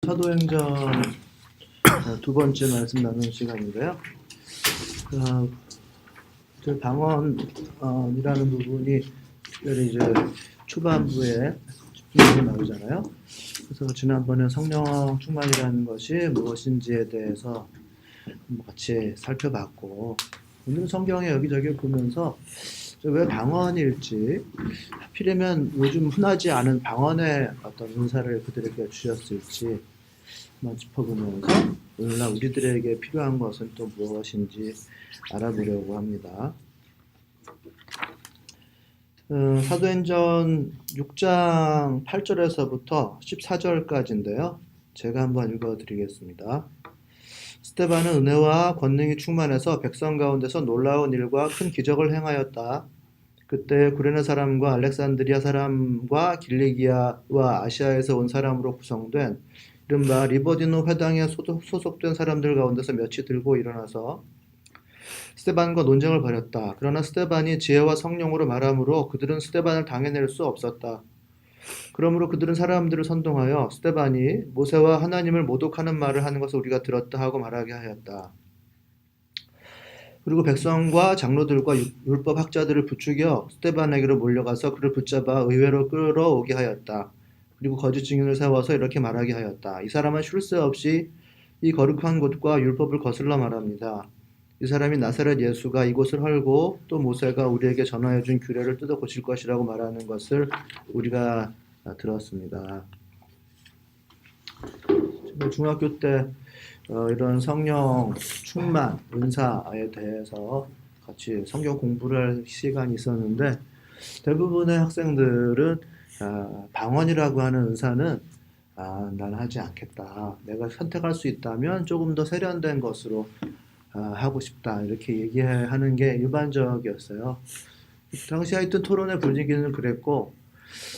사도행전 두 번째 말씀 나누는 시간인데요. 저 방언이라는 부분이 특별히 이제 초반부에 집중적으로 나오잖아요. 그래서 지난번에 성령 충만이라는 것이 무엇인지에 대해서 같이 살펴봤고, 오늘 성경에 여기저기 보면서 왜 방언일지, 하필이면 요즘 흔하지 않은 방언의 어떤 은사를 그들에게 주셨을지 한번 짚어보면서 오늘날 우리들에게 필요한 것은 또 무엇인지 알아보려고 합니다. 사도행전 6장 8절에서부터 14절까지인데요. 제가 한번 읽어드리겠습니다. 스데반은 은혜와 권능이 충만해서 백성 가운데서 놀라운 일과 큰 기적을 행하였다. 그때 구레네 사람과 알렉산드리아 사람과 길리기아와 아시아에서 온 사람으로 구성된 이른바 리버디노 회당에 소속된 사람들 가운데서 몇이 들고 일어나서 스데반과 논쟁을 벌였다. 그러나 스데반이 지혜와 성령으로 말하므로 그들은 스데반을 당해낼 수 없었다. 그러므로 그들은 사람들을 선동하여 스데반이 모세와 하나님을 모독하는 말을 하는 것을 우리가 들었다 하고 말하게 하였다. 그리고 백성과 장로들과 율법 학자들을 부추겨 스데반에게로 몰려가서 그를 붙잡아 의회로 끌어오게 하였다. 그리고 거짓 증인을 세워서 이렇게 말하게 하였다. 이 사람은 쉴 새 없이 이 거룩한 곳과 율법을 거슬러 말합니다. 이 사람이 나사렛 예수가 이곳을 헐고 또 모세가 우리에게 전하여준 규례를 뜯어 고칠 것이라고 말하는 것을 우리가 들었습니다. 중학교 때 이런 성령 충만, 은사에 대해서 같이 성경 공부를 할 시간이 있었는데 대부분의 학생들은 방언이라고 하는 은사는 난 하지 않겠다. 내가 선택할 수 있다면 조금 더 세련된 것으로 하고 싶다. 이렇게 얘기하는 게 일반적이었어요. 당시 하여튼 토론의 분위기는 그랬고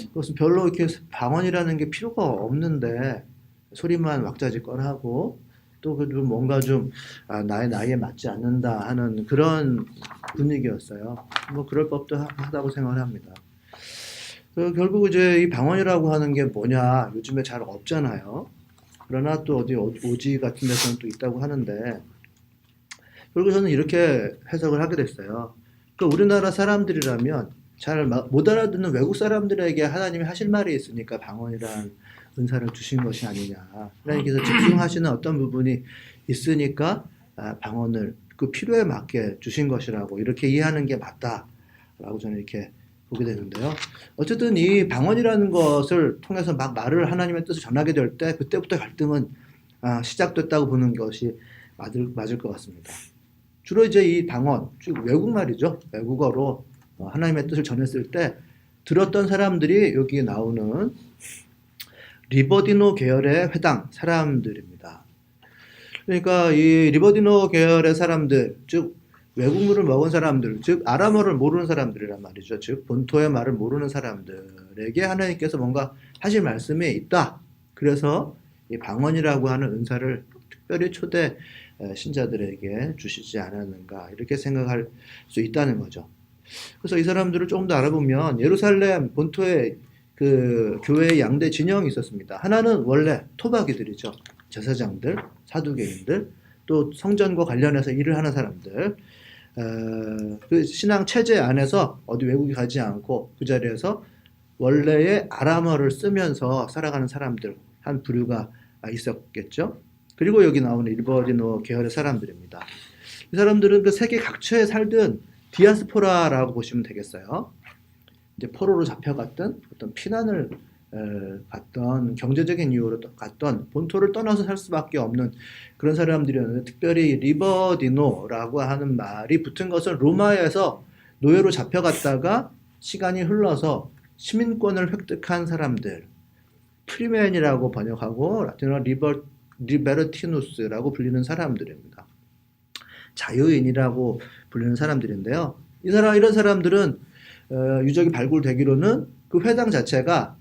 그것은 별로 이렇게 방언이라는 게 필요가 없는데 소리만 왁자지껄하고 또 그래도 뭔가 좀 나의 나이에 맞지 않는다 하는 그런 분위기였어요. 뭐 그럴 법도 하다고 생각을 합니다. 결국 이제 이 방언이라고 하는 게 뭐냐 요즘에 잘 없잖아요. 그러나 또 어디 오지 같은 데서는 또 있다고 하는데 결국 저는 이렇게 해석을 하게 됐어요. 그러니까 우리나라 사람들이라면 잘 못 알아듣는 외국 사람들에게 하나님이 하실 말이 있으니까 방언이란 은사를 주신 것이 아니냐. 하나님께서 집중하시는 어떤 부분이 있으니까 방언을 그 필요에 맞게 주신 것이라고 이렇게 이해하는 게 맞다라고 저는 이렇게 보게 되는데요. 어쨌든 이 방언이라는 것을 통해서 막 말을 하나님의 뜻을 전하게 될 때 그때부터 갈등은 시작됐다고 보는 것이 맞을 것 같습니다. 주로 이제 이 방언, 즉 외국말이죠. 외국어로 하나님의 뜻을 전했을 때 들었던 사람들이 여기 나오는 리버디노 계열의 회당 사람들입니다. 그러니까 이 리버디노 계열의 사람들, 즉 외국물을 먹은 사람들, 즉 아람어를 모르는 사람들이란 말이죠. 즉 본토의 말을 모르는 사람들에게 하나님께서 뭔가 하실 말씀이 있다. 그래서 이 방언이라고 하는 은사를 특별히 초대 신자들에게 주시지 않았는가 이렇게 생각할 수 있다는 거죠. 그래서 이 사람들을 조금 더 알아보면 예루살렘 본토에 그 교회의 양대 진영이 있었습니다. 하나는 원래 토박이들이죠. 제사장들, 사두개인들, 또 성전과 관련해서 일을 하는 사람들. 그 신앙 체제 안에서 어디 외국에 가지 않고 그 자리에서 원래의 아람어를 쓰면서 살아가는 사람들 한 부류가 있었겠죠. 그리고 여기 나오는 일버디노 계열의 사람들입니다. 이 사람들은 그 세계 각처에 살던 디아스포라라고 보시면 되겠어요. 이제 포로로 잡혀갔던 어떤 피난을 갔던 경제적인 이유로 갔던 본토를 떠나서 살 수밖에 없는 그런 사람들이었는데 특별히 리버디노라고 하는 말이 붙은 것은 로마에서 노예로 잡혀갔다가 시간이 흘러서 시민권을 획득한 사람들 프리맨이라고 번역하고 라틴어로 리베르티누스라고 불리는 사람들입니다. 자유인이라고 불리는 사람들인데요. 이런 사람들은 유적이 발굴되기로는 그 회당 자체가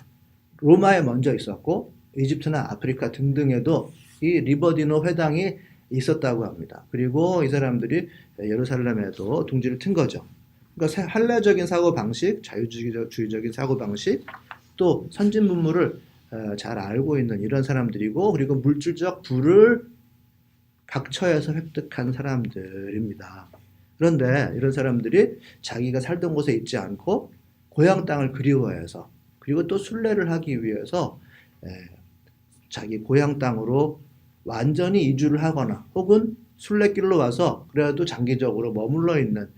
로마에 먼저 있었고 이집트나 아프리카 등등에도 이 리버디노 회당이 있었다고 합니다. 그리고 이 사람들이 예루살렘에도 둥지를 튼 거죠. 그러니까 한례적인 사고방식, 자유주의적인 사고방식, 또 선진 문물을 잘 알고 있는 이런 사람들이고, 그리고 물질적 부를 각처에서 획득한 사람들입니다. 그런데 이런 사람들이 자기가 살던 곳에 있지 않고 고향 땅을 그리워해서, 그리고 또 순례를 하기 위해서 자기 고향 땅으로 완전히 이주를 하거나 혹은 순례길로 와서 그래도 장기적으로 머물러 있는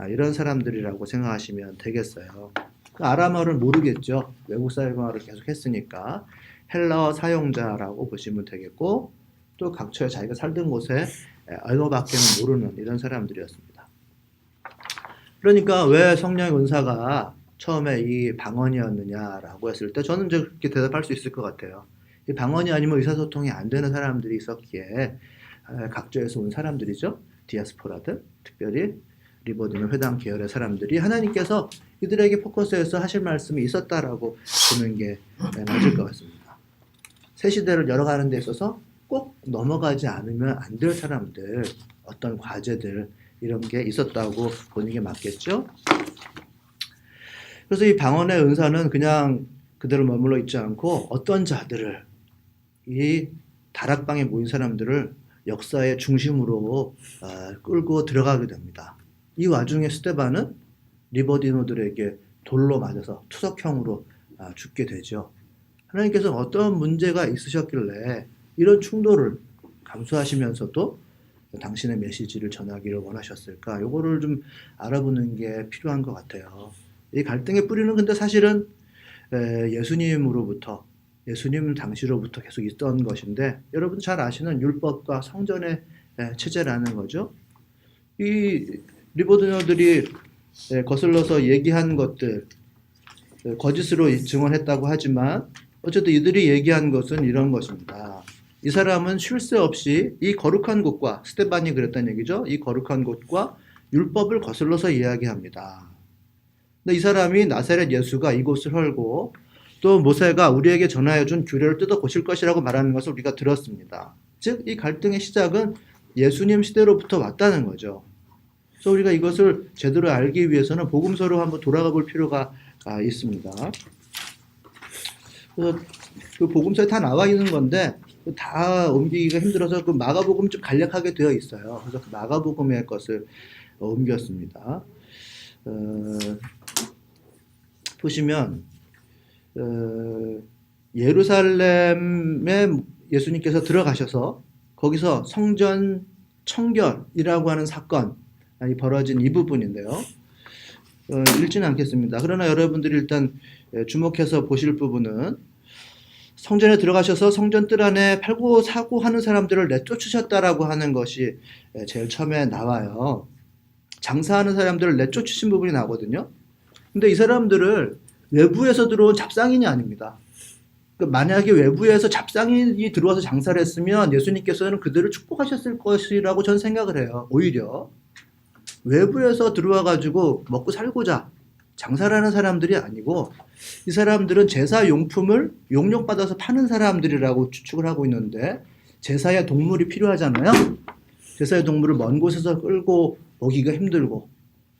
이런 사람들이라고 생각하시면 되겠어요. 아람어를 모르겠죠. 외국 사용어를 계속 했으니까 헬라어 사용자라고 보시면 되겠고, 또 각처에 자기가 살던 곳에 언어밖에는 모르는 이런 사람들이었습니다. 그러니까 왜 성령의 은사가 처음에 이 방언이었느냐라고 했을 때 저는 이제 그렇게 대답할 수 있을 것 같아요. 이 방언이 아니면 의사소통이 안 되는 사람들이 있었기에 각처에서 온 사람들이죠. 디아스포라들, 특별히 리버드너 회당 계열의 사람들이 하나님께서 이들에게 포커스해서 하실 말씀이 있었다라고 보는 게 맞을 것 같습니다. 새 시대를 열어가는 데 있어서 꼭 넘어가지 않으면 안 될 사람들, 어떤 과제들 이런 게 있었다고 보는 게 맞겠죠. 그래서 이 방언의 은사는 그냥 그대로 머물러 있지 않고 어떤 자들을, 이 다락방에 모인 사람들을 역사의 중심으로 끌고 들어가게 됩니다. 이 와중에 스데반은 리버디노들에게 돌로 맞아서 투석형으로 죽게 되죠. 하나님께서 어떤 문제가 있으셨길래 이런 충돌을 감수하시면서도 당신의 메시지를 전하기를 원하셨을까? 요거를 좀 알아보는 게 필요한 것 같아요. 이 갈등의 뿌리는 근데 사실은 예수님으로부터, 예수님 당시로부터 계속 있던 것인데, 여러분 잘 아시는 율법과 성전의 체제라는 거죠. 이 리버드너들이 거슬러서 얘기한 것들, 거짓으로 증언했다고 하지만 어쨌든 이들이 얘기한 것은 이런 것입니다. 이 사람은 쉴 새 없이 이 거룩한 곳과, 스데반이 그랬다는 얘기죠. 이 거룩한 곳과 율법을 거슬러서 이야기합니다. 근데 이 사람이 나사렛 예수가 이곳을 헐고 또 모세가 우리에게 전하여 준 규례를 뜯어 고칠 것이라고 말하는 것을 우리가 들었습니다. 즉, 이 갈등의 시작은 예수님 시대로부터 왔다는 거죠. 그래서 우리가 이것을 제대로 알기 위해서는 복음서로 한번 돌아가 볼 필요가 있습니다. 그래서 그 복음서에 다 나와 있는 건데 다 옮기기가 힘들어서 그 마가복음 좀 간략하게 되어 있어요. 그래서 그 마가복음의 것을 옮겼습니다. 보시면 예루살렘에 예수님께서 들어가셔서 거기서 성전 청결이라고 하는 사건이 벌어진 이 부분인데요. 읽지는 않겠습니다. 그러나 여러분들이 일단 주목해서 보실 부분은 성전에 들어가셔서 성전 뜰 안에 팔고 사고 하는 사람들을 내쫓으셨다라고 하는 것이 제일 처음에 나와요. 장사하는 사람들을 내쫓으신 부분이 나오거든요. 근데 이 사람들을 외부에서 들어온 잡상인이 아닙니다. 그러니까 만약에 외부에서 잡상인이 들어와서 장사를 했으면 예수님께서는 그들을 축복하셨을 것이라고 저는 생각을 해요. 오히려 외부에서 들어와가지고 먹고 살고자 장사를 하는 사람들이 아니고, 이 사람들은 제사 용품을 용역받아서 파는 사람들이라고 추측을 하고 있는데, 제사에 동물이 필요하잖아요. 제사의 동물을 먼 곳에서 끌고 오기가 힘들고,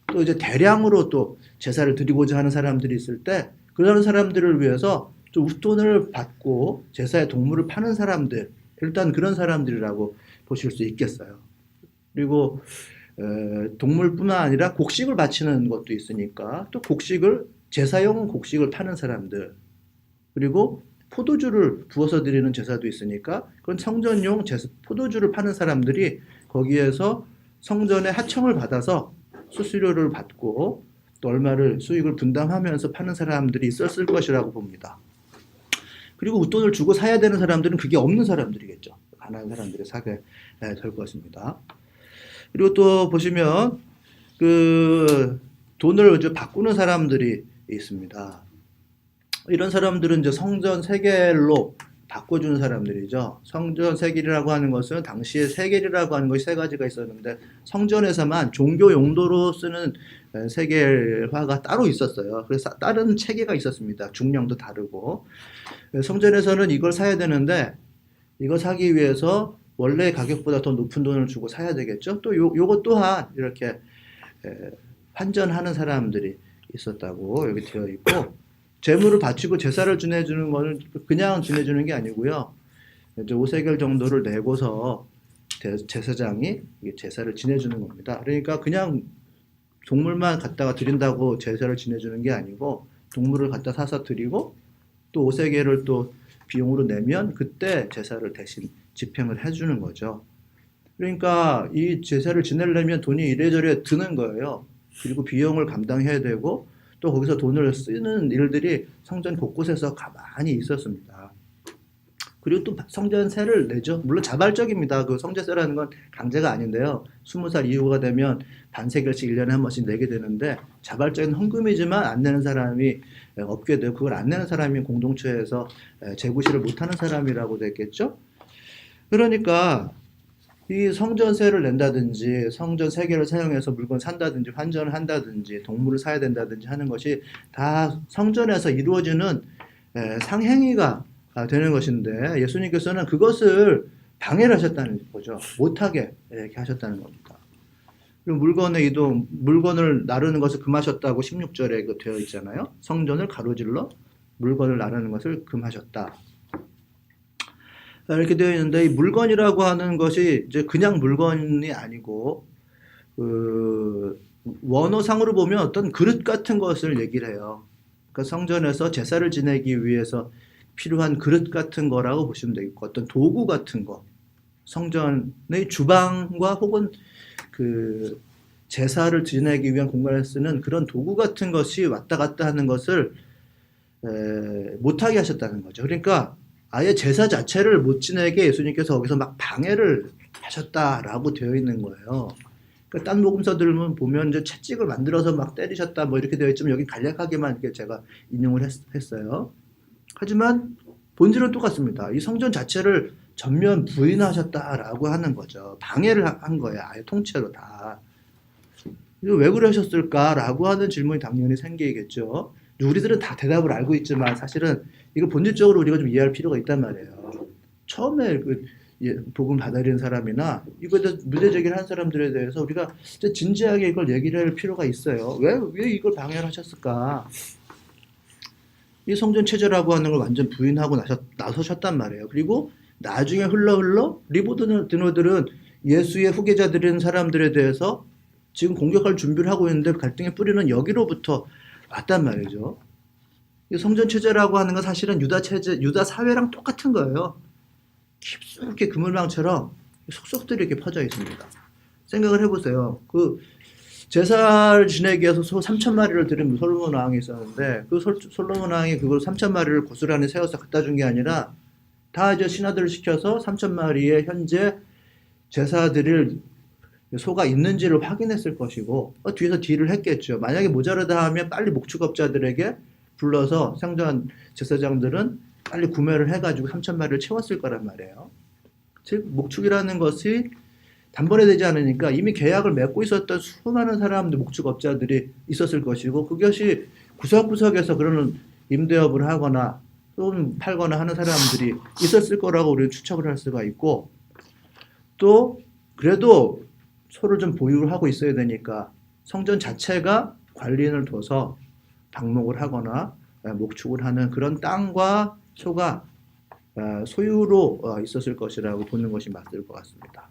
또 이제 대량으로 또 제사를 드리고자 하는 사람들이 있을 때 그런 사람들을 위해서 좀 웃돈을 받고 제사의 동물을 파는 사람들, 일단 그런 사람들이라고 보실 수 있겠어요. 그리고 동물뿐만 아니라 곡식을 바치는 것도 있으니까 또 곡식을, 제사용 곡식을 파는 사람들, 그리고 포도주를 부어서 드리는 제사도 있으니까 그런 성전용 포도주를 파는 사람들이 거기에서 성전의 하청을 받아서 수수료를 받고 또 얼마를 수익을 분담하면서 파는 사람들이 있었을 것이라고 봅니다. 그리고 웃돈을 주고 사야 되는 사람들은 그게 없는 사람들이겠죠. 가난한 사람들이 사게 될 것입니다. 그리고 또 보시면 그 돈을 이제 바꾸는 사람들이 있습니다. 이런 사람들은 이제 성전 세겔로 바꿔주는 사람들이죠. 성전 세겔이라고 하는 것은 당시에 세겔이라고 하는 것이 세 가지가 있었는데, 성전에서만 종교 용도로 쓰는 세겔화가 따로 있었어요. 그래서 다른 체계가 있었습니다. 중량도 다르고. 성전에서는 이걸 사야 되는데 이걸 사기 위해서 원래 가격보다 더 높은 돈을 주고 사야 되겠죠. 또 요것 또한 이렇게 환전하는 사람들이 있었다고 여기 되어 있고, 재물을 바치고 제사를 지내주는 거는 그냥 지내주는 게 아니고요. 이제 5세겔 정도를 내고서 제사장이 제사를 지내주는 겁니다. 그러니까 그냥 동물만 갖다가 드린다고 제사를 지내주는 게 아니고 동물을 갖다 사서 드리고 또 5세겔을 또 비용으로 내면 그때 제사를 대신 집행을 해주는 거죠. 그러니까 이 제사를 지내려면 돈이 이래저래 드는 거예요. 그리고 비용을 감당해야 되고 또 거기서 돈을 쓰는 일들이 성전 곳곳에서 가만히 있었습니다. 그리고 또 성전세를 내죠. 물론 자발적입니다. 그 성전세라는 건 강제가 아닌데요. 20살 이후가 되면 반세겔씩 1년에 한 번씩 내게 되는데 자발적인 헌금이지만 안 내는 사람이 없게 되고 그걸 안 내는 사람이 공동체에서 재구시를 못하는 사람이라고 됐겠죠. 그러니까 이 성전세를 낸다든지 성전 세계를 사용해서 물건 산다든지 환전을 한다든지 동물을 사야 된다든지 하는 것이 다 성전에서 이루어지는 상행위가 되는 것인데 예수님께서는 그것을 방해를 하셨다는 거죠. 못하게 이렇게 하셨다는 겁니다. 그리고 물건의 이동, 물건을 나르는 것을 금하셨다고 16절에 되어 있잖아요. 성전을 가로질러 물건을 나르는 것을 금하셨다. 이렇게 되어 있는데 이 물건이라고 하는 것이 이제 그냥 물건이 아니고 그 원어상으로 보면 어떤 그릇 같은 것을 얘기를 해요. 그러니까 성전에서 제사를 지내기 위해서 필요한 그릇 같은 거라고 보시면 되겠고 어떤 도구 같은 거 성전의 주방과 혹은 그 제사를 지내기 위한 공간에 쓰는 그런 도구 같은 것이 왔다 갔다 하는 것을 못하게 하셨다는 거죠. 그러니까 아예 제사 자체를 못 지내게 예수님께서 거기서 막 방해를 하셨다라고 되어 있는 거예요. 그러니까 딴 복음서들은 보면 이제 채찍을 만들어서 막 때리셨다 뭐 이렇게 되어 있지만 여기 간략하게만 이렇게 제가 인용을 했어요. 하지만 본질은 똑같습니다. 이 성전 자체를 전면 부인하셨다라고 하는 거죠. 방해를 한 거예요. 아예 통째로 다. 왜 그러셨을까라고 하는 질문이 당연히 생기겠죠. 우리들은 다 대답을 알고 있지만 사실은 이거 본질적으로 우리가 좀 이해할 필요가 있단 말이에요. 처음에 그 복음 받아들인 사람이나 이거에 대해서 문제 제기를 한 사람들에 대해서 우리가 진지하게 이걸 얘기를 할 필요가 있어요. 왜 이걸 방해를 하셨을까? 이 성전 체제라고 하는 걸 완전 부인하고 나서셨단 말이에요. 그리고 나중에 흘러 리보드너들은 예수의 후계자들인 사람들에 대해서 지금 공격할 준비를 하고 있는데 갈등의 뿌리는 여기로부터 왔단 말이죠. 이 성전 체제라고 하는 건 사실은 유다 체제, 유다 사회랑 똑같은 거예요. 깊숙이 그물망처럼 속속들이 이렇게 퍼져 있습니다. 생각을 해보세요. 그 제사를 지내기 위해서 소 3,000마리를 드린 솔로몬 왕이 있었는데 그 솔로몬 왕이 그걸 3,000마리를 고스란히 세워서 갖다 준 게 아니라 다 이제 신하들을 시켜서 3,000마리의 현재 제사 드릴 소가 있는지를 확인했을 것이고 뒤에서 딜을 했겠죠. 만약에 모자르다 하면 빨리 목축업자들에게 불러서 성전 제사장들은 빨리 구매를 해가지고 3,000마리를 채웠을 거란 말이에요. 즉 목축이라는 것이 단번에 되지 않으니까 이미 계약을 맺고 있었던 수많은 사람들 목축업자들이 있었을 것이고 그것이 구석구석에서 그런 임대업을 하거나 또는 팔거나 하는 사람들이 있었을 거라고 우리는 추측을 할 수가 있고 또 그래도 소를 좀 보유를 하고 있어야 되니까 성전 자체가 관리인을 둬서 방목을 하거나 목축을 하는 그런 땅과 소가 소유로 있었을 것이라고 보는 것이 맞을 것 같습니다.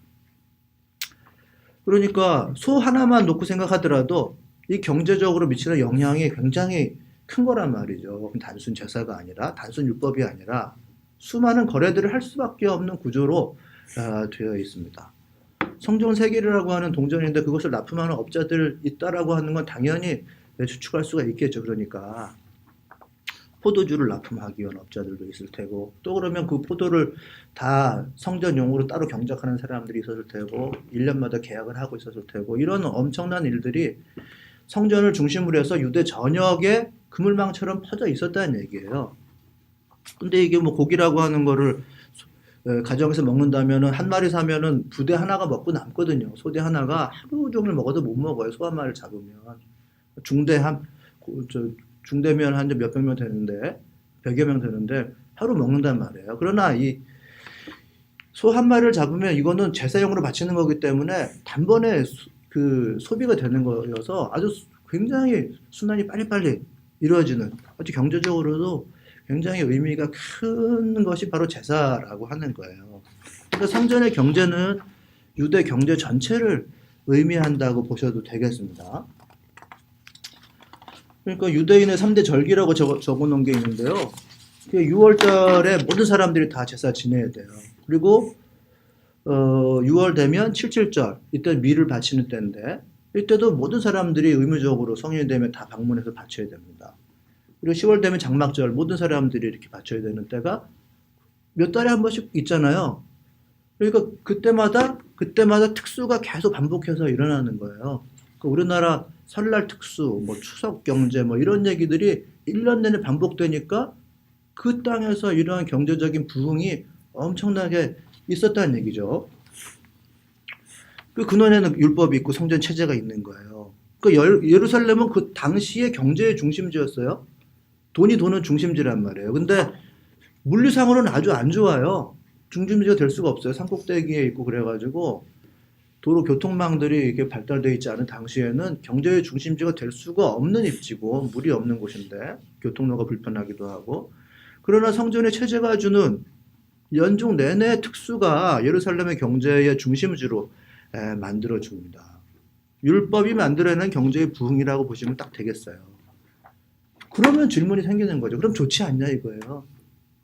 그러니까 소 하나만 놓고 생각하더라도 이 경제적으로 미치는 영향이 굉장히 큰 거란 말이죠. 단순 제사가 아니라 단순 율법이 아니라 수많은 거래들을 할 수밖에 없는 구조로 되어 있습니다. 성전 세계라고 하는 동전인데 그것을 납품하는 업자들 있다라고 하는 건 당연히 추측할 수가 있겠죠. 그러니까 포도주를 납품하기 위한 업자들도 있을 테고 또 그러면 그 포도를 다 성전용으로 따로 경작하는 사람들이 있었을 테고 1년마다 계약을 하고 있었을 테고 이런 엄청난 일들이 성전을 중심으로 해서 유대 전역에 그물망처럼 퍼져 있었다는 얘기예요. 근데 이게 뭐 고기라고 하는 거를 가정에서 먹는다면은 한 마리 사면은 부대 하나가 먹고 남거든요. 소대 하나가 하루 종일 먹어도 못 먹어요. 소 한 마리를 잡으면. 중대면 한 몇백 명 되는데, 100여 명 되는데, 하루 먹는단 말이에요. 그러나 이 소 한 마리를 잡으면 이거는 제사용으로 바치는 거기 때문에 단번에 그 소비가 되는 거여서 아주 굉장히 순환이 빨리빨리 이루어지는 아주 경제적으로도 굉장히 의미가 큰 것이 바로 제사라고 하는 거예요. 그러니까 성전의 경제는 유대 경제 전체를 의미한다고 보셔도 되겠습니다. 그러니까 유대인의 3대 절기라고 적어 놓은 게 있는데요. 6월절에 모든 사람들이 다 제사 지내야 돼요. 그리고 6월 되면 칠칠절, 이때 밀을 바치는 때인데 이때도 모든 사람들이 의무적으로 성인이 되면 다 방문해서 바쳐야 됩니다. 그리고 10월 되면 장막절, 모든 사람들이 이렇게 바쳐야 되는 때가 몇 달에 한 번씩 있잖아요. 그러니까 그때마다 특수가 계속 반복해서 일어나는 거예요. 그러니까 우리나라 설날 특수, 뭐 추석 경제, 뭐 이런 얘기들이 1년 내내 반복되니까 그 땅에서 이러한 경제적인 부흥이 엄청나게 있었다는 얘기죠. 그 근원에는 율법이 있고 성전 체제가 있는 거예요. 그 예루살렘은 그 당시의 경제의 중심지였어요. 돈이 도는 중심지란 말이에요. 근데 물리상으로는 아주 안 좋아요. 중심지가 될 수가 없어요. 산꼭대기에 있고 그래가지고 도로 교통망들이 이렇게 발달되어 있지 않은 당시에는 경제의 중심지가 될 수가 없는 입지고 물이 없는 곳인데 교통로가 불편하기도 하고, 그러나 성전의 체제가 주는 연중 내내 특수가 예루살렘의 경제의 중심지로 만들어줍니다. 율법이 만들어내는 경제의 부흥이라고 보시면 딱 되겠어요. 그러면 질문이 생기는 거죠. 그럼 좋지 않냐 이거예요.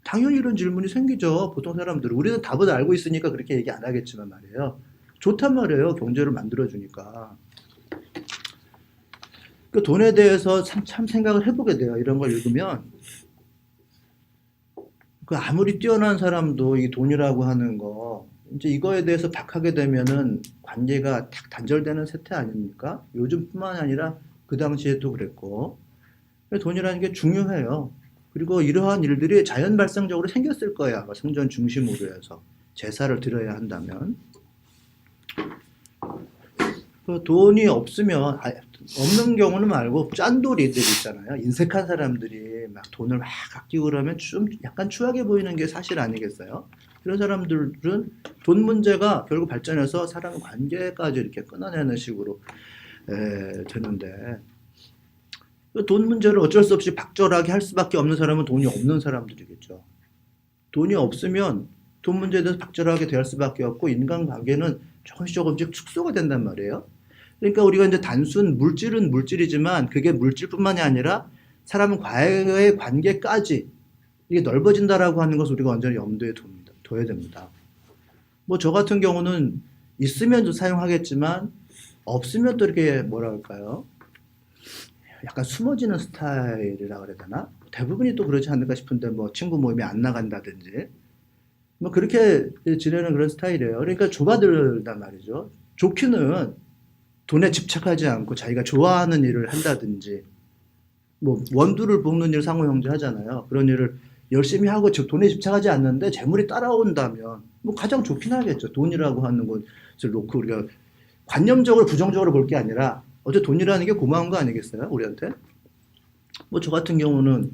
당연히 이런 질문이 생기죠. 보통 사람들은. 우리는 답을 알고 있으니까 그렇게 얘기 안 하겠지만 말이에요. 좋단 말이에요. 경제를 만들어주니까. 그 돈에 대해서 참 생각을 해보게 돼요. 이런 걸 읽으면. 그 아무리 뛰어난 사람도 이 돈이라고 하는 거, 이제 이거에 대해서 박하게 되면은 관계가 탁 단절되는 세태 아닙니까? 요즘뿐만 아니라 그 당시에도 그랬고. 돈이라는 게 중요해요. 그리고 이러한 일들이 자연 발생적으로 생겼을 거야. 성전 중심으로 해서. 제사를 드려야 한다면. 그 돈이 없으면, 없는 경우는 말고 짠돌이들 있잖아요. 인색한 사람들이 막 돈을 막 아끼고 그러면 좀 약간 추하게 보이는 게 사실 아니겠어요? 이런 사람들은 돈 문제가 결국 발전해서 사람 관계까지 이렇게 끊어내는 식으로 되는데, 돈 문제를 어쩔 수 없이 박절하게 할 수밖에 없는 사람은 돈이 없는 사람들이겠죠. 돈이 없으면 돈 문제에 대해서 박절하게 대할 수밖에 없고 인간관계는 조금씩 축소가 된단 말이에요. 그러니까 우리가 이제 단순 물질은 물질이지만 그게 물질뿐만이 아니라 사람과의 관계까지 이게 넓어진다라고 하는 것을 우리가 완전히 염두에 둬야 됩니다. 뭐 저 같은 경우는 있으면 좀 사용하겠지만 없으면 또 이렇게 뭐랄까요? 약간 숨어지는 스타일이라 그래야 되나? 대부분이 또 그러지 않을까 싶은데 뭐 친구 모임에 안 나간다든지 뭐 그렇게 지내는 그런 스타일이에요. 그러니까 좁아들단 말이죠. 좋기는 돈에 집착하지 않고 자기가 좋아하는 일을 한다든지 뭐 원두를 볶는 일 상호 형제 하잖아요. 그런 일을 열심히 하고 돈에 집착하지 않는데 재물이 따라온다면 뭐 가장 좋긴 하겠죠. 돈이라고 하는 것을 놓고 우리가 관념적으로 부정적으로 볼 게 아니라 어째 돈이라는 게 고마운 거 아니겠어요? 우리한테? 뭐 저 같은 경우는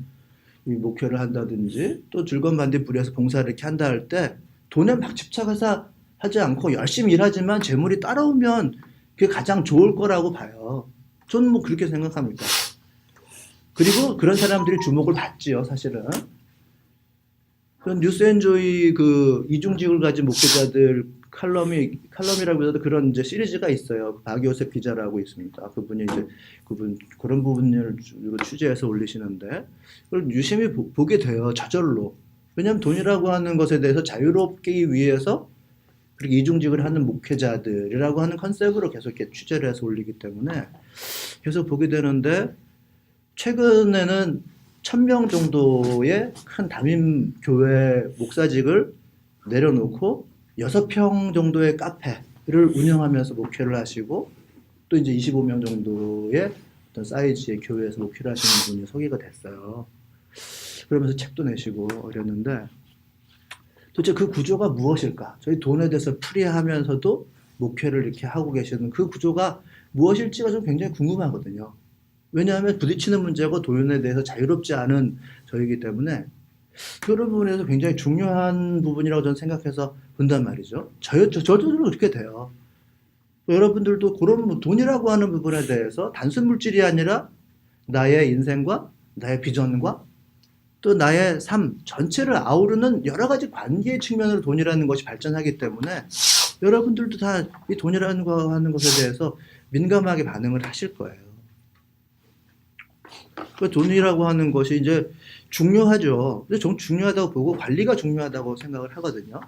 이 목회를 한다든지 또 즐거운 반대 불에서 봉사를 이렇게 한다 할 때 돈에 막 집착해서 하지 않고 열심히 일하지만 재물이 따라오면 그게 가장 좋을 거라고 봐요. 저는 뭐 그렇게 생각합니다. 그리고 그런 사람들이 주목을 받지요, 사실은. 그런 뉴스엔조이 그 이중직을 가진 목회자들 칼럼이라고 해도 그런 이제 시리즈가 있어요. 박요셉 기자라고 있습니다. 그분이 이제 그런 부분을 취재해서 올리시는데 그걸 유심히 보게 돼요. 저절로. 왜냐하면 돈이라고 하는 것에 대해서 자유롭기 위해서 그렇게 이중직을 하는 목회자들이라고 하는 컨셉으로 계속 이렇게 취재를 해서 올리기 때문에 계속 보게 되는데 최근에는 1000명 정도의 큰 담임 교회 목사직을 내려놓고 6평 정도의 카페를 운영하면서 목회를 하시고 또 이제 25명 정도의 어떤 사이즈의 교회에서 목회를 하시는 분이 소개가 됐어요. 그러면서 책도 내시고 이랬는데 도대체 그 구조가 무엇일까? 저희 돈에 대해서 풀이하면서도 목회를 이렇게 하고 계시는 그 구조가 무엇일지가 좀 굉장히 궁금하거든요. 왜냐하면 부딪히는 문제고 돈에 대해서 자유롭지 않은 저희이기 때문에 그런 부분에서 굉장히 중요한 부분이라고 저는 생각해서 본단 말이죠. 저도 그렇게 돼요. 여러분들도 그런 돈이라고 하는 부분에 대해서 단순 물질이 아니라 나의 인생과 나의 비전과 또 나의 삶 전체를 아우르는 여러 가지 관계의 측면으로 돈이라는 것이 발전하기 때문에 여러분들도 다 이 돈이라는 거 하는 것에 대해서 민감하게 반응을 하실 거예요. 그 돈이라고 하는 것이 이제 중요하죠. 근데 좀 중요하다고 보고 관리가 중요하다고 생각을 하거든요.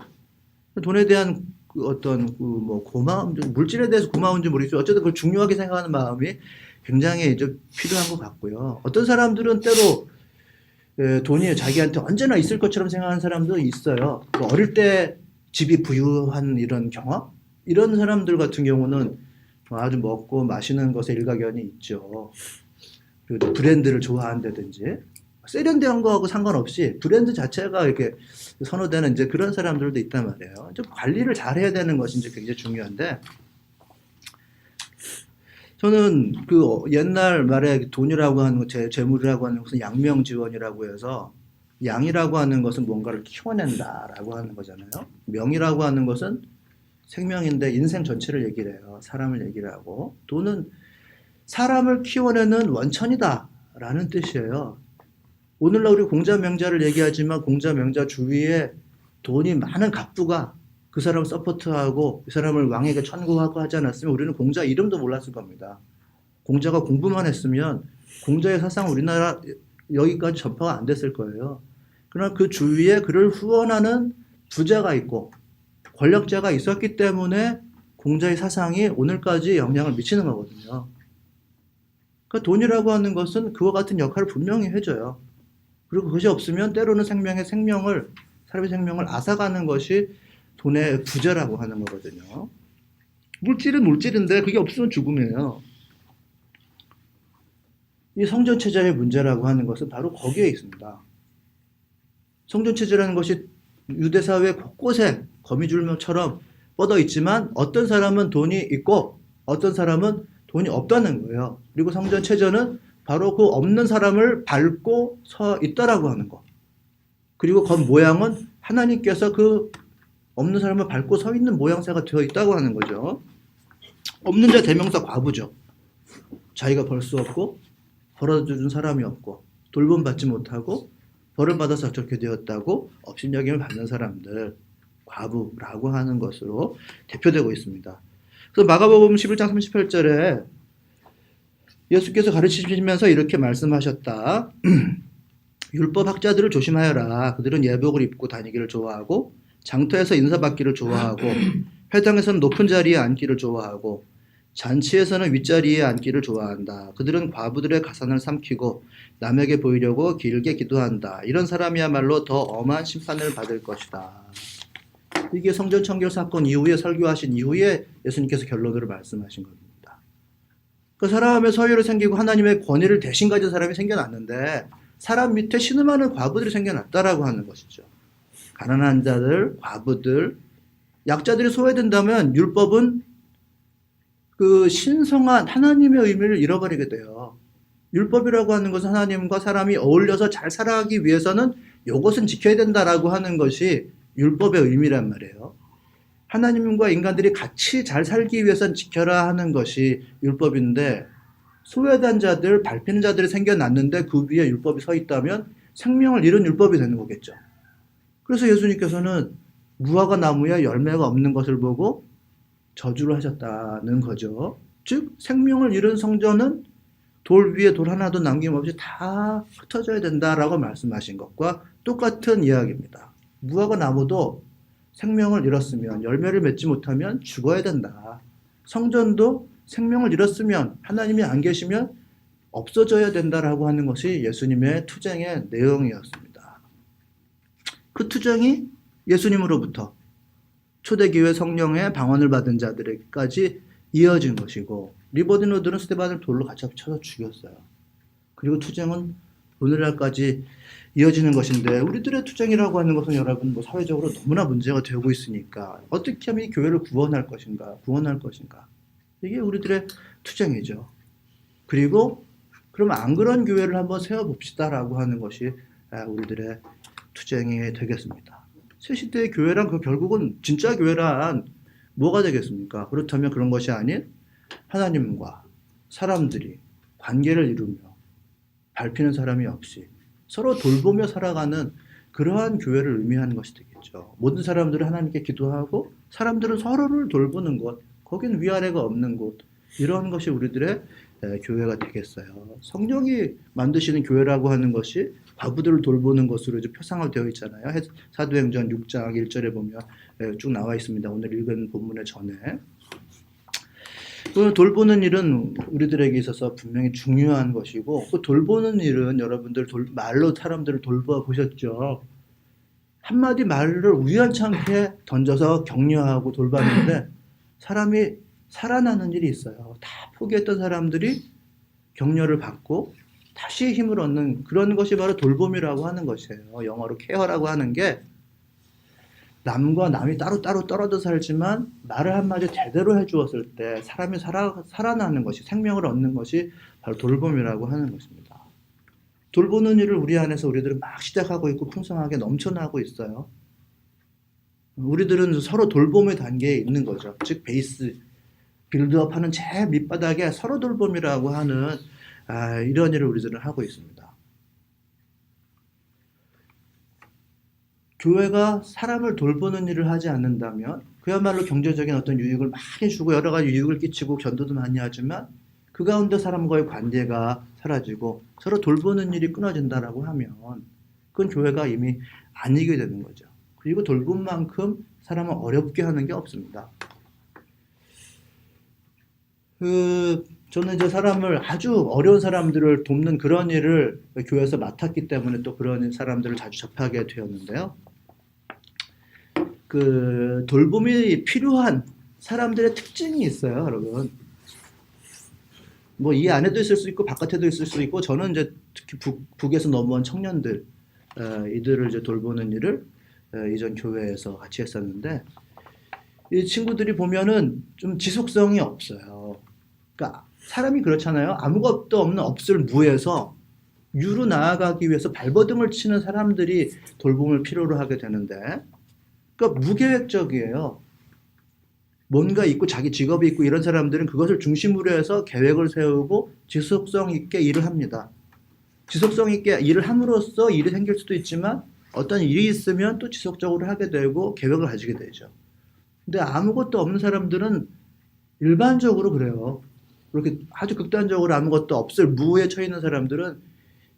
돈에 대한 그 어떤 그 뭐 고마움, 물질에 대해서 고마운지 모르겠지만 어쨌든 그걸 중요하게 생각하는 마음이 굉장히 이제 필요한 것 같고요. 어떤 사람들은 때로 돈이 자기한테 언제나 있을 것처럼 생각하는 사람도 있어요. 뭐 어릴 때 집이 부유한 이런 경험? 이런 사람들 같은 경우는 아주 먹고 마시는 것에 일가견이 있죠. 그리고 브랜드를 좋아한다든지 세련된 거하고 상관없이 브랜드 자체가 이렇게 선호되는 이제 그런 사람들도 있단 말이에요. 좀 관리를 잘 해야 되는 것이 이제 굉장히 중요한데 저는 그 옛날 말에 돈이라고 하는 것, 재물이라고 하는 것은 양명지원이라고 해서 양이라고 하는 것은 뭔가를 키워낸다라고 하는 거잖아요. 명이라고 하는 것은 생명인데 인생 전체를 얘기를 해요. 사람을 얘기를 하고 돈은 사람을 키워내는 원천이다라는 뜻이에요. 오늘날 우리 공자 명자를 얘기하지만 공자 명자 주위에 돈이 많은 갑부가 그 사람을 서포트하고 그 사람을 왕에게 천구하고 하지 않았으면 우리는 공자 이름도 몰랐을 겁니다. 공자가 공부만 했으면 공자의 사상은 우리나라 여기까지 전파가 안 됐을 거예요. 그러나 그 주위에 그를 후원하는 부자가 있고 권력자가 있었기 때문에 공자의 사상이 오늘까지 영향을 미치는 거거든요. 그러니까 돈이라고 하는 것은 그와 같은 역할을 분명히 해줘요. 그리고 그것이 없으면 때로는 사람의 생명을 앗아가는 것이 돈의 부재라고 하는 거거든요. 물질은 물질인데 그게 없으면 죽음이에요. 이 성전체제의 문제라고 하는 것은 바로 거기에 있습니다. 성전체제라는 것이 유대사회 곳곳에 거미줄처럼 뻗어 있지만 어떤 사람은 돈이 있고 어떤 사람은 돈이 없다는 거예요. 그리고 성전체제는 바로 그 없는 사람을 밟고 서 있다라고 하는 거. 그리고 그 모양은 하나님께서 그 없는 사람을 밟고 서 있는 모양새가 되어 있다고 하는 거죠. 없는 자 대명사 과부죠. 자기가 벌 수 없고 벌어주는 사람이 없고 돌봄받지 못하고 벌을 받아서 어떻게 되었다고 업신여김을 받는 사람들 과부라고 하는 것으로 대표되고 있습니다. 그래서 마가복음 11장 38절에 예수께서 가르치시면서 이렇게 말씀하셨다. 율법학자들을 조심하여라. 그들은 예복을 입고 다니기를 좋아하고 장터에서 인사받기를 좋아하고 회당에서는 높은 자리에 앉기를 좋아하고 잔치에서는 윗자리에 앉기를 좋아한다. 그들은 과부들의 가산을 삼키고 남에게 보이려고 길게 기도한다. 이런 사람이야말로 더 엄한 심판을 받을 것이다. 이게 성전 청결 사건 이후에 설교하신 이후에 예수님께서 결론으로 말씀하신 겁니다. 그 사람의 소유를 생기고 하나님의 권위를 대신 가진 사람이 생겨났는데 사람 밑에 신음하는 과부들이 생겨났다라고 하는 것이죠. 가난한 자들, 과부들, 약자들이 소외된다면 율법은 그 신성한 하나님의 의미를 잃어버리게 돼요. 율법이라고 하는 것은 하나님과 사람이 어울려서 잘 살아가기 위해서는 이것은 지켜야 된다라고 하는 것이 율법의 의미란 말이에요. 하나님과 인간들이 같이 잘 살기 위해서는 지켜라 하는 것이 율법인데 소외된 자들, 밟히는 자들이 생겨났는데 그 위에 율법이 서 있다면 생명을 잃은 율법이 되는 거겠죠. 그래서 예수님께서는 무화과 나무에 열매가 없는 것을 보고 저주를 하셨다는 거죠. 즉 생명을 잃은 성전은 돌 위에 돌 하나도 남김없이 다 흩어져야 된다라고 말씀하신 것과 똑같은 이야기입니다. 무화과 나무도 생명을 잃었으면 열매를 맺지 못하면 죽어야 된다. 성전도 생명을 잃었으면 하나님이 안 계시면 없어져야 된다라고 하는 것이 예수님의 투쟁의 내용이었습니다. 그 투쟁이 예수님으로부터 초대교회 성령의 방언을 받은 자들에게까지 이어진 것이고 리버디노들은 스데반을 돌로 같이 쳐서 죽였어요. 그리고 투쟁은 오늘날까지 이어지는 것인데 우리들의 투쟁이라고 하는 것은 여러분 뭐 사회적으로 너무나 문제가 되고 있으니까 어떻게 하면 이 교회를 구원할 것인가 이게 우리들의 투쟁이죠. 그리고 그럼 안 그런 교회를 한번 세워봅시다라고 하는 것이 우리들의 투쟁이 되겠습니다. 새 시대의 교회란 그 결국은 진짜 교회란 뭐가 되겠습니까? 그렇다면 그런 것이 아닌 하나님과 사람들이 관계를 이루며 밟히는 사람이 없이 서로 돌보며 살아가는 그러한 교회를 의미하는 것이 되겠죠. 모든 사람들은 하나님께 기도하고 사람들은 서로를 돌보는 곳, 거긴 위아래가 없는 곳, 이런 것이 우리들의 교회가 되겠어요. 성령이 만드시는 교회라고 하는 것이 과부들을 돌보는 것으로 이제 표상화되어 있잖아요. 사도행전 6장 1절에 보면 쭉 나와 있습니다. 오늘 읽은 본문의 전에. 그 돌보는 일은 우리들에게 있어서 분명히 중요한 것이고, 그 돌보는 일은 여러분들 말로 사람들을 돌보아 보셨죠? 한마디 말을 우연찮게 던져서 격려하고 돌봤는데 사람이 살아나는 일이 있어요. 다 포기했던 사람들이 격려를 받고 다시 힘을 얻는 그런 것이 바로 돌봄이라고 하는 것이에요. 영어로 케어라고 하는 게 남과 남이 따로따로 떨어져 살지만 말을 한마디 제대로 해주었을 때 사람이 살아나는 것이, 생명을 얻는 것이 바로 돌봄이라고 하는 것입니다. 돌보는 일을 우리 안에서 우리들은 막 시작하고 있고 풍성하게 넘쳐나고 있어요. 우리들은 서로 돌봄의 단계에 있는 거죠. 즉 베이스, 빌드업하는 제일 밑바닥에 서로 돌봄이라고 하는 이런 일을 우리들은 하고 있습니다. 교회가 사람을 돌보는 일을 하지 않는다면 그야말로 경제적인 어떤 유익을 많이 주고 여러 가지 유익을 끼치고 견도도 많이 하지만 그 가운데 사람과의 관계가 사라지고 서로 돌보는 일이 끊어진다라고 하면 그건 교회가 이미 아니게 되는 거죠. 그리고 돌본 만큼 사람을 어렵게 하는 게 없습니다. 저는 이제 사람을 아주 어려운 사람들을 돕는 그런 일을 교회에서 맡았기 때문에 또 그런 사람들을 자주 접하게 되었는데요. 그 돌봄이 필요한 사람들의 특징이 있어요, 여러분. 뭐 이 안에도 있을 수 있고 바깥에도 있을 수 있고 저는 이제 특히 북에서 넘어온 청년들 이들을 이제 돌보는 일을 이전 교회에서 같이 했었는데 이 친구들이 보면은 좀 지속성이 없어요. 그러니까 사람이 그렇잖아요. 아무것도 없는 없을 무에서 유로 나아가기 위해서 발버둥을 치는 사람들이 돌봄을 필요로 하게 되는데 그러니까 무계획적이에요. 뭔가 있고 자기 직업이 있고 이런 사람들은 그것을 중심으로 해서 계획을 세우고 지속성 있게 일을 합니다. 지속성 있게 일을 함으로써 일이 생길 수도 있지만 어떤 일이 있으면 또 지속적으로 하게 되고 계획을 가지게 되죠. 근데 아무것도 없는 사람들은 일반적으로 그래요. 그렇게 아주 극단적으로 아무것도 없을 무에 처해 있는 사람들은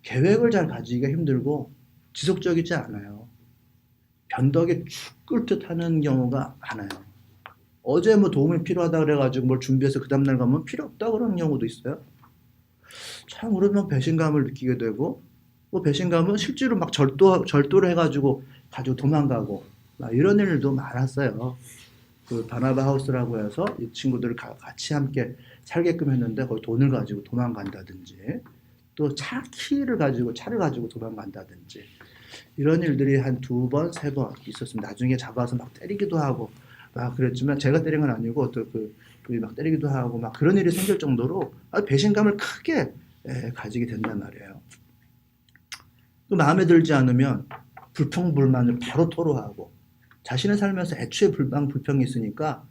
계획을 잘 가지기가 힘들고 지속적이지 않아요. 변덕에 죽을 듯 하는 경우가 많아요. 어제 뭐 도움이 필요하다 그래가지고 뭘 준비해서 그 다음날 가면 필요 없다 그러는 경우도 있어요. 참 그러면 배신감을 느끼게 되고 뭐 배신감은 실제로 막 절도를 해가지고 가지고 도망가고 이런 일도 많았어요. 그 바나바 하우스라고 해서 이 친구들을 같이 함께 살게끔 했는데 거기 돈을 가지고 도망간다든지 또 차를 가지고 도망간다든지 이런 일들이 한 2번, 3번 있었습니다. 나중에 잡아서 막 때리기도 하고 막 그랬지만 제가 때린 건 아니고 또 그분이 막 때리기도 하고 막 그런 일이 생길 정도로 배신감을 크게 가지게 된단 말이에요. 또 마음에 들지 않으면 불평불만을 바로 토로하고 자신의 삶에서 애초에 불평이 있으니까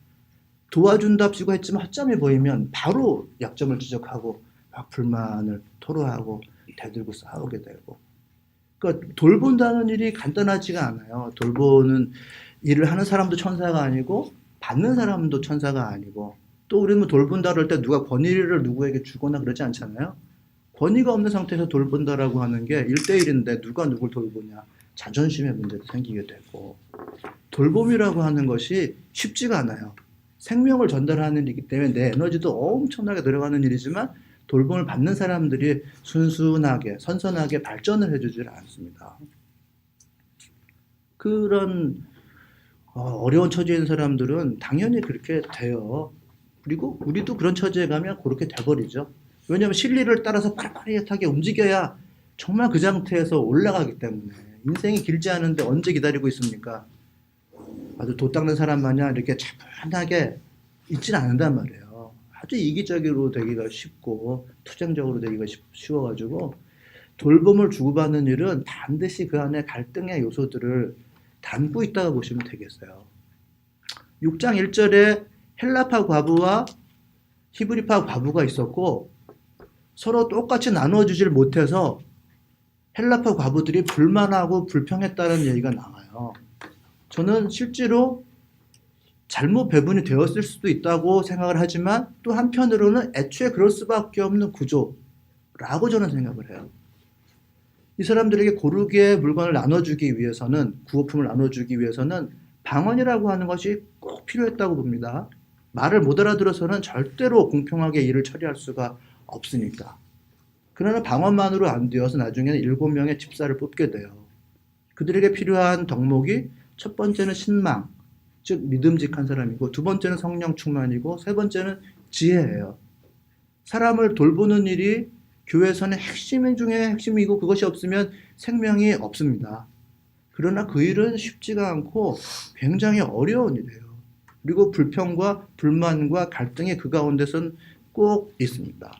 도와준답시고 했지만 허점이 보이면 바로 약점을 지적하고 막 불만을 토로하고 대들고 싸우게 되고 그러니까 돌본다는 일이 간단하지가 않아요. 돌보는 일을 하는 사람도 천사가 아니고 받는 사람도 천사가 아니고 또 우리는 돌본다 그럴 때 누가 권위를 누구에게 주거나 그러지 않잖아요. 권위가 없는 상태에서 돌본다라고 하는 게 1대1인데 누가 누굴 돌보냐 자존심의 문제도 생기게 되고 돌봄이라고 하는 것이 쉽지가 않아요. 생명을 전달하는 일이기 때문에 내 에너지도 엄청나게 들어가는 일이지만 돌봄을 받는 사람들이 순순하게 선선하게 발전을 해주질 않습니다. 그런 어려운 처지에 있는 사람들은 당연히 그렇게 돼요. 그리고 우리도 그런 처지에 가면 그렇게 돼버리죠. 왜냐하면 실리를 따라서 빠릿빠릿하게 움직여야 정말 그 상태에서 올라가기 때문에 인생이 길지 않은데 언제 기다리고 있습니까? 아주 도 닦는 사람 마냥 이렇게 차분하게 있지는 않는단 말이에요. 아주 이기적으로 되기가 쉽고 투쟁적으로 되기가 쉬워가지고 돌봄을 주고받는 일은 반드시 그 안에 갈등의 요소들을 담고 있다고 보시면 되겠어요. 6장 1절에 헬라파 과부와 히브리파 과부가 있었고 서로 똑같이 나눠주질 못해서 헬라파 과부들이 불만하고 불평했다는 얘기가 나와요. 저는 실제로 잘못 배분이 되었을 수도 있다고 생각을 하지만 또 한편으로는 애초에 그럴 수밖에 없는 구조라고 저는 생각을 해요. 이 사람들에게 고르게 물건을 나눠주기 위해서는, 구호품을 나눠주기 위해서는 방언이라고 하는 것이 꼭 필요했다고 봅니다. 말을 못 알아들어서는 절대로 공평하게 일을 처리할 수가 없으니까. 그러나 방언만으로 안 되어서 나중에는 7명의 집사를 뽑게 돼요. 그들에게 필요한 덕목이 첫 번째는 신망, 즉 믿음직한 사람이고, 두 번째는 성령 충만이고, 세 번째는 지혜예요. 사람을 돌보는 일이 교회에서는 핵심 중에 핵심이고, 그것이 없으면 생명이 없습니다. 그러나 그 일은 쉽지가 않고 굉장히 어려운 일이에요. 그리고 불평과 불만과 갈등이 그 가운데선 꼭 있습니다.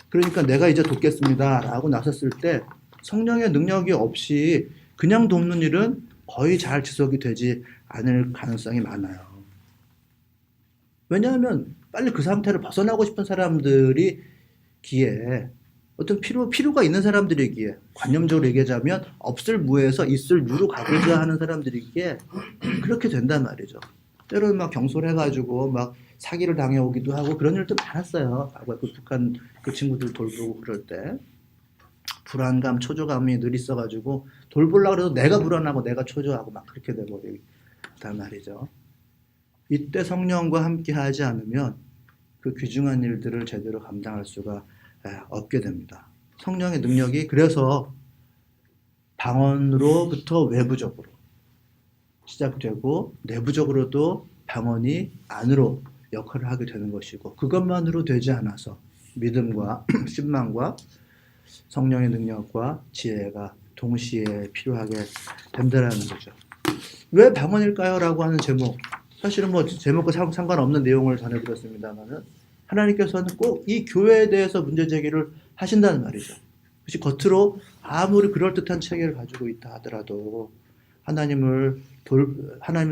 그러니까 내가 이제 돕겠습니다 라고 나섰을 때 성령의 능력이 없이 그냥 돕는 일은 거의 잘 지속이 되지 않을 가능성이 많아요. 왜냐하면 빨리 그 상태를 벗어나고 싶은 사람들이기에, 어떤 필요가 있는 사람들이기에, 관념적으로 얘기하자면 없을 무에서 있을 유로 가고자 하는 사람들이기에 그렇게 된단 말이죠. 때로는 막 경솔해가지고 막 사기를 당해오기도 하고 그런 일도 많았어요. 과거에 그 북한 그 친구들 돌보고 그럴 때 불안감, 초조감이 늘 있어가지고 돌보려고 해도 내가 불안하고 내가 초조하고 막 그렇게 돼버리단 말이죠. 이때 성령과 함께 하지 않으면 그 귀중한 일들을 제대로 감당할 수가 없게 됩니다. 성령의 능력이 그래서 방언으로부터 외부적으로 시작되고 내부적으로도 방언이 안으로 역할을 하게 되는 것이고, 그것만으로 되지 않아서 믿음과 신망과 성령의 능력과 지혜가 동시에 필요하게 된다는 거죠. 왜 방언일까요? 라고 하는 제목, 사실은 뭐 제목과 상관없는 내용을 전해드렸습니다만은 하나님께서는 꼭 이 교회에 대해서 문제 제기를 하신다는 말이죠. 그것이 겉으로 아무리 그럴듯한 체계를 가지고 있다 하더라도 하나님을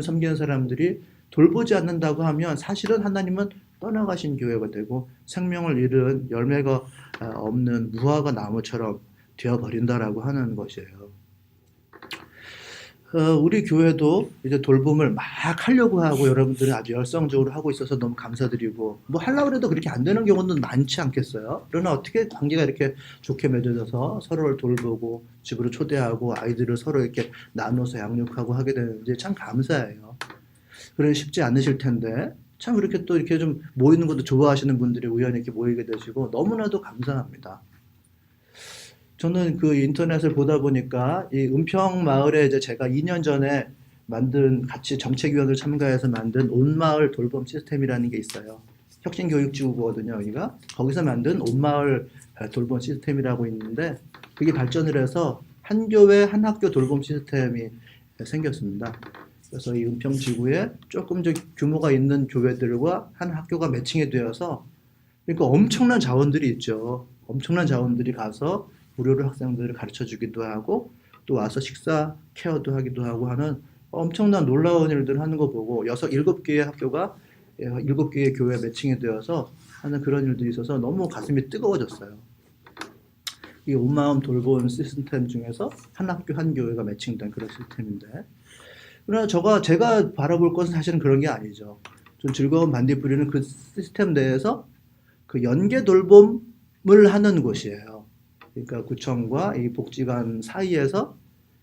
섬기는 사람들이 돌보지 않는다고 하면 사실은 하나님은 떠나가신 교회가 되고 생명을 잃은 열매가 없는 무화과 나무처럼 되어버린다라고 하는 것이에요. 우리 교회도 이제 돌봄을 막 하려고 하고 여러분들이 아주 열성적으로 하고 있어서 너무 감사드리고, 뭐 하려고 해도 그렇게 안 되는 경우는 많지 않겠어요? 그러나 어떻게 관계가 이렇게 좋게 맺어져서 서로를 돌보고 집으로 초대하고 아이들을 서로 이렇게 나눠서 양육하고 하게 되는지 참 감사해요. 그래 쉽지 않으실 텐데 참 그렇게 또 이렇게 좀 모이는 것도 좋아하시는 분들이 우연히 이렇게 모이게 되시고 너무나도 감사합니다. 저는 그 인터넷을 보다 보니까 이 은평 마을에 이제 제가 2년 전에 같이 정책위원을 참가해서 만든 온마을 돌봄 시스템이라는 게 있어요. 혁신교육지구거든요, 여기가. 거기서 만든 온마을 돌봄 시스템이라고 있는데, 그게 발전을 해서 한 교회, 한 학교 돌봄 시스템이 생겼습니다. 그래서 이 은평지구에 조금 더 규모가 있는 교회들과 한 학교가 매칭이 되어서, 그러니까 엄청난 자원들이 있죠. 엄청난 자원들이 가서 무료로 학생들을 가르쳐 주기도 하고 또 와서 식사 케어도 하기도 하고 하는 엄청난 놀라운 일들을 하는 거 보고 7개의 학교가 7개의 교회 매칭이 되어서 하는 그런 일들이 있어서 너무 가슴이 뜨거워졌어요. 이 온마음 돌봄 시스템 중에서 한 학교 한 교회가 매칭된 그런 시스템인데, 그러나 제가 바라볼 것은 사실은 그런 게 아니죠. 좀 즐거운 반딧불이는 그 시스템 내에서 그 연계 돌봄을 하는 곳이에요. 그러니까 구청과 이 복지관 사이에서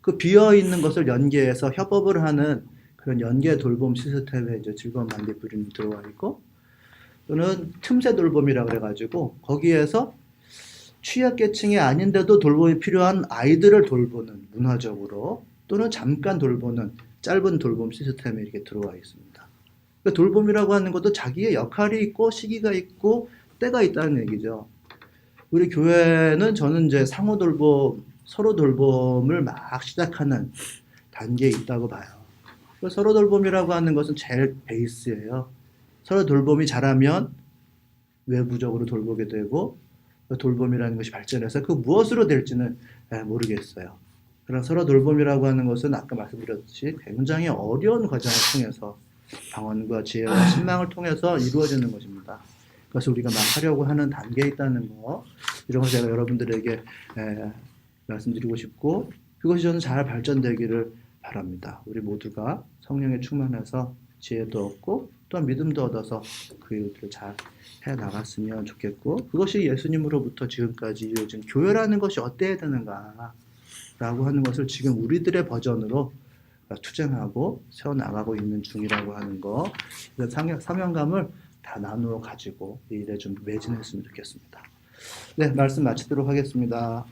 그 비어있는 것을 연계해서 협업을 하는 그런 연계 돌봄 시스템에 이제 즐거운 반딧불이는 들어와 있고, 또는 틈새 돌봄이라고 그래가지고 거기에서 취약계층이 아닌데도 돌봄이 필요한 아이들을 돌보는, 문화적으로 또는 잠깐 돌보는 짧은 돌봄 시스템에 이렇게 들어와 있습니다. 그러니까 돌봄이라고 하는 것도 자기의 역할이 있고 시기가 있고 때가 있다는 얘기죠. 우리 교회는 저는 이제 상호 돌봄, 서로 돌봄을 막 시작하는 단계에 있다고 봐요. 서로 돌봄이라고 하는 것은 제일 베이스예요. 서로 돌봄이 잘하면 외부적으로 돌보게 되고, 돌봄이라는 것이 발전해서 그 무엇으로 될지는 모르겠어요. 그런 서로 돌봄이라고 하는 것은 아까 말씀드렸듯이 굉장히 어려운 과정을 통해서 방언과 지혜와 신망을 통해서 이루어지는 것입니다. 그래서 우리가 막 하려고 하는 단계에 있다는 거, 이런 걸 제가 여러분들에게 말씀드리고 싶고, 그것이 저는 잘 발전되기를 바랍니다. 우리 모두가 성령에 충만해서 지혜도 얻고 또한 믿음도 얻어서 그 일들을 잘 해나갔으면 좋겠고, 그것이 예수님으로부터 지금까지 이어진 교회라는 것이 어때야 되는가 라고 하는 것을 지금 우리들의 버전으로 투쟁하고 세워나가고 있는 중이라고 하는 거, 사명감을 다 나누어 가지고 이 일에 좀 매진했으면 좋겠습니다. 네, 말씀 마치도록 하겠습니다.